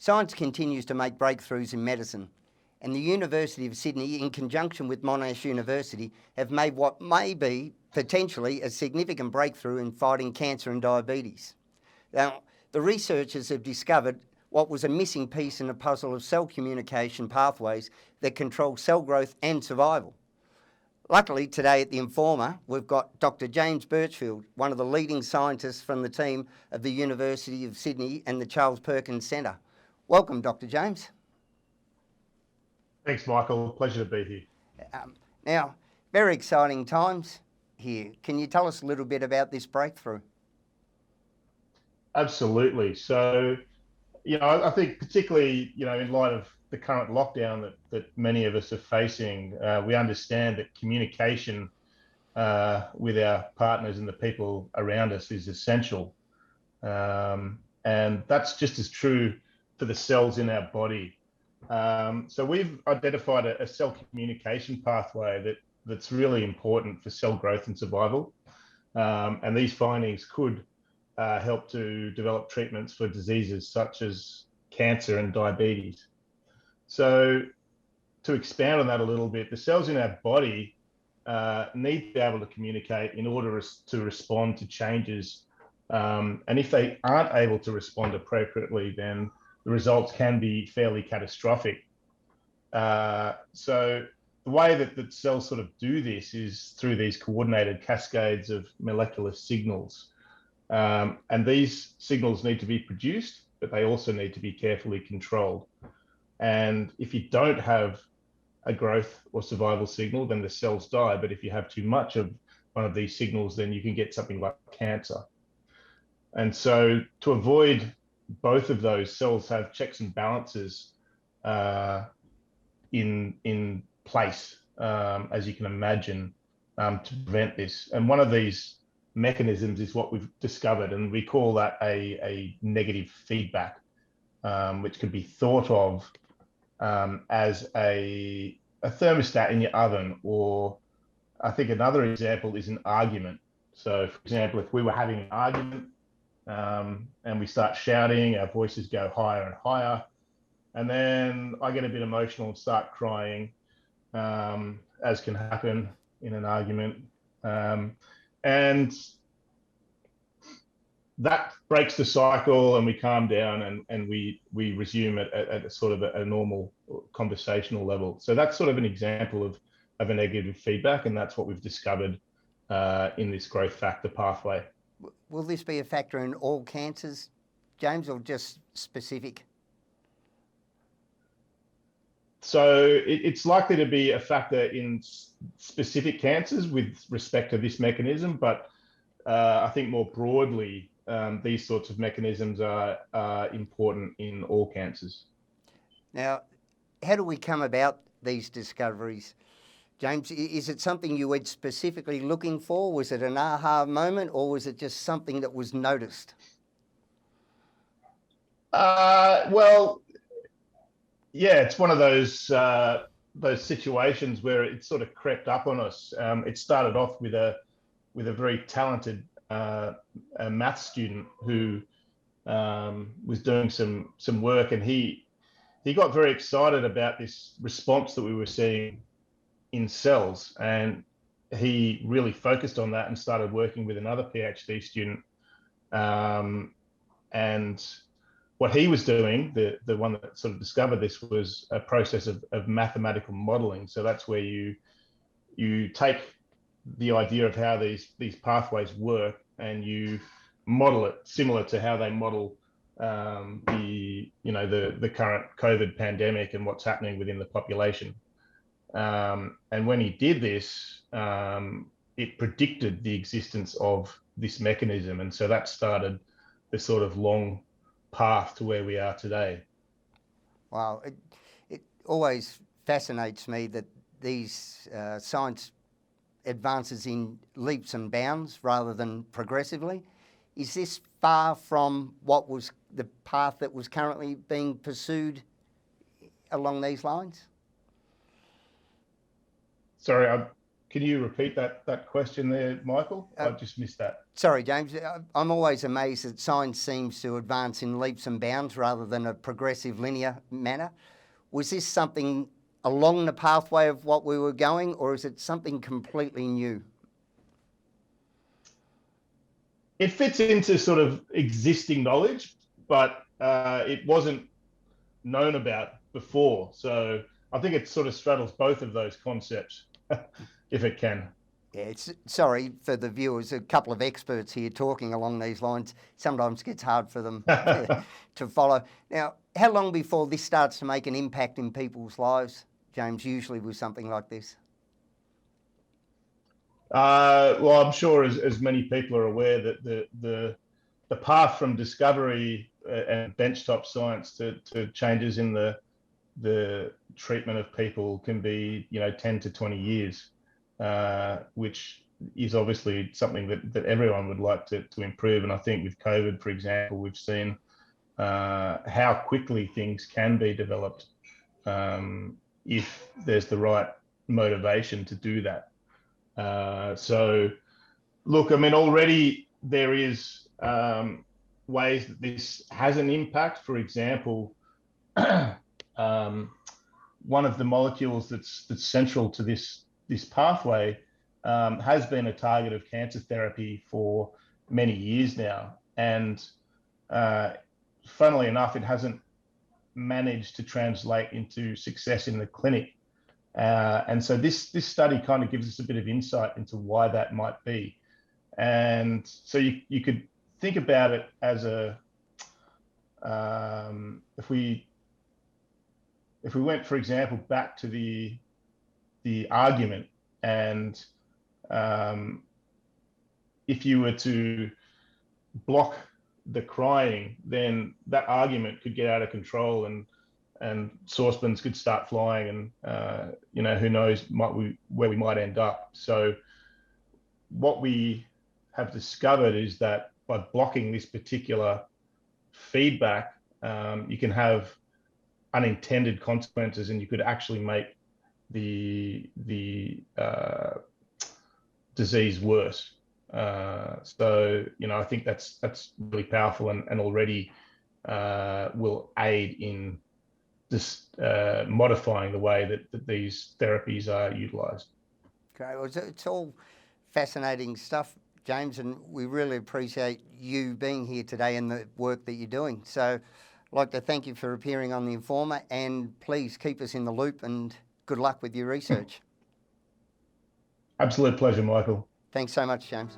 Science continues to make breakthroughs in medicine, and the University of Sydney, in conjunction with Monash University, have made what may be potentially a significant breakthrough in fighting cancer and diabetes. Now, the researchers have discovered what was a missing piece in the puzzle of cell communication pathways that control cell growth and survival. Luckily, today at the Informer, we've got Dr. James Birchfield, one of the leading scientists from the team of the University of Sydney and the Charles Perkins Centre. Welcome, Dr. James. Thanks, Michael. Pleasure to be here. Now, very exciting times here. Can you tell us a little bit about this breakthrough? Absolutely. So, I think particularly, in light of the current lockdown that many of us are facing, we understand that communication with our partners and the people around us is essential. And that's just as true for the cells in our body. So we've identified a cell communication pathway that's really important for cell growth and survival. And these findings could help to develop treatments for diseases such as cancer and diabetes. So to expand on that a little bit, the cells in our body need to be able to communicate in order to respond to changes. And if they aren't able to respond appropriately, then the results can be fairly catastrophic. So the way that cells sort of do this is through these coordinated cascades of molecular signals. And these signals need to be produced, but they also need to be carefully controlled. And if you don't have a growth or survival signal, then the cells die. But if you have too much of one of these signals, then you can get something like cancer. And so to avoid both of those, cells have checks and balances in place, as you can imagine, to prevent this. And one of these mechanisms is what we've discovered, and we call that a negative feedback, which can be thought of as a thermostat in your oven, or I think another example is an argument. So for example, if we were having an argument and we start shouting, our voices go higher and higher, and then I get a bit emotional and start crying, as can happen in an argument. And that breaks the cycle, and we calm down and we resume at a sort of a normal conversational level. So that's sort of an example of a negative feedback, and that's what we've discovered in this growth factor pathway. Will this be a factor in all cancers, James, or just specific? So it's likely to be a factor in specific cancers with respect to this mechanism, but I think more broadly, these sorts of mechanisms are important in all cancers. Now, how do we come about these discoveries, James? Is it something you were specifically looking for? Was it an aha moment, or was it just something that was noticed? Well, yeah, it's one of those situations where it sort of crept up on us. It started off with a very talented a math student who was doing some work, and he got very excited about this response that we were seeing in cells, and he really focused on that and started working with another PhD student. And what he was doing, the one that sort of discovered this, was a process of mathematical modeling. So that's where you take the idea of how these pathways work and you model it similar to how they model the current COVID pandemic and what's happening within the population. And when he did this, it predicted the existence of this mechanism, and so that started the sort of long path to where we are today. Wow, it always fascinates me that these science advances in leaps and bounds rather than progressively. Is this far from what was the path that was currently being pursued along these lines? Sorry, Can you repeat that question there, Michael? I just missed that. Sorry, James. I'm always amazed that science seems to advance in leaps and bounds rather than a progressive linear manner. Was this something along the pathway of what we were going, or is it something completely new? It fits into sort of existing knowledge, but it wasn't known about before. So I think it sort of straddles both of those concepts, if it can. Yeah, sorry for the viewers, a couple of experts here talking along these lines. Sometimes it gets hard for them to follow. Now, how long before this starts to make an impact in people's lives, James, usually with something like this? Well, I'm sure as many people are aware that the path from discovery and benchtop science to changes in the treatment of people can be 10 to 20 years, which is obviously something that everyone would like to improve. And I think with COVID, for example, we've seen how quickly things can be developed if there's the right motivation to do that. So look, I mean, already there is ways that this has an impact. For example, one of the molecules that's central to this pathway has been a target of cancer therapy for many years now. And funnily enough, it hasn't managed to translate into success in the clinic. And so this study kind of gives us a bit of insight into why that might be. And so you could think about it as if we went, for example, back to the argument, and if you were to block the crying, then that argument could get out of control, and saucepans could start flying, and who knows where we might end up. So what we have discovered is that by blocking this particular feedback, you can have unintended consequences, and you could actually make the disease worse. So I think that's really powerful, and already will aid in just modifying the way that these therapies are utilised. Great. Well, it's all fascinating stuff, James, and we really appreciate you being here today and the work that you're doing. So I'd like to thank you for appearing on The Informer, and please keep us in the loop, and good luck with your research. Absolute pleasure, Michael. Thanks so much, James.